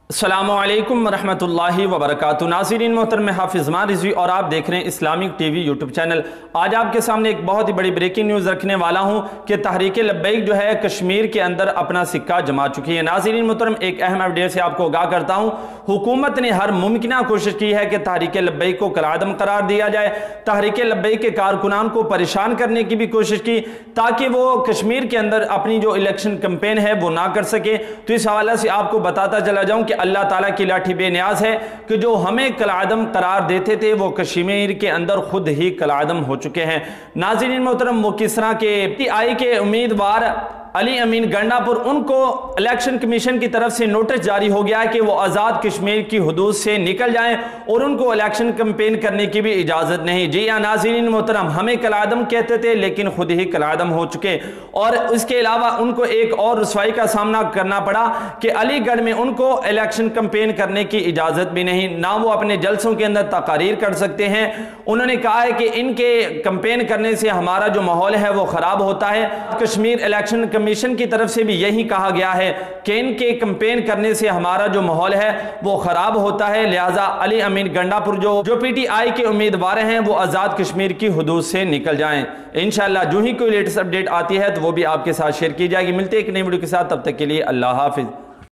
अस्सलामुअलैकुम रहमतुल्लाहि व बरकातुहू। नाज़रीन मोहतरम, मैं हाफिज़ A.H.R रिज़वी और आप देख रहे हैं इस्लामिक टीवी यूट्यूब चैनल। आज आपके सामने एक बहुत ही बड़ी ब्रेकिंग न्यूज़ रखने वाला हूं कि तहरीक लब्बैक जो है कश्मीर के अंदर अपना सिक्का जमा चुकी है। नाज़रीन मोहतरम, एक अहम अपडेट से आपको आगाह करता हूं, हुकूमत ने हर मुमकिन कोशिश की है कि तहरीक लब्बैक को कलाअदम करार दिया जाए। तहरीक लब्बैक के कारकुनान को परेशान करने की भी कोशिश की ताकि वो कश्मीर के अंदर अपनी जो इलेक्शन कैंपेन है वो ना कर सके। तो इस हवाले से आपको बताता चला जाऊं कि अल्लाह ताला की लाठी बेनियाज है कि जो हमें कलाअदम करार देते थे वो कश्मीर के अंदर खुद ही कलाअदम हो चुके हैं। नाज़रीन मोहतरम, वो किस तरह के PTI के उम्मीदवार अली अमीन गंडापुर, उनको इलेक्शन कमीशन की तरफ से नोटिस जारी हो गया है कि वो आज़ाद कश्मीर की हुदूद से निकल जाएं और उनको इलेक्शन कैंपेन करने की भी इजाज़त नहीं। जी हाँ नाज़रीन मोहतरम, हमें कलाअदम कहते थे लेकिन खुद ही कलाअदम हो चुके। और इसके अलावा उनको एक और रुसवाई का सामना करना पड़ा कि अलीगढ़ में उनको इलेक्शन कैंपेन करने की इजाज़त भी नहीं, ना वो अपने जलसों के अंदर तकारीर कर सकते हैं। उन्होंने कहा है कि इनके कैंपेन करने से हमारा जो माहौल है वो ख़राब होता है। कश्मीर इलेक्शन कमीशन की तरफ से भी यही कहा गया है कि इनके कैंपेन करने से हमारा जो माहौल है वो खराब होता है, लिहाजा अली अमीन गंडापुर जो PTI के उम्मीदवार हैं वो आज़ाद कश्मीर की हुदूद से निकल जाएं। इंशाअल्लाह जो ही कोई लेटेस्ट अपडेट आती है तो वो भी आपके साथ शेयर की जाएगी। मिलते हैं एक नई वीडियो के साथ, तब तक के लिए अल्लाह हाफिज़।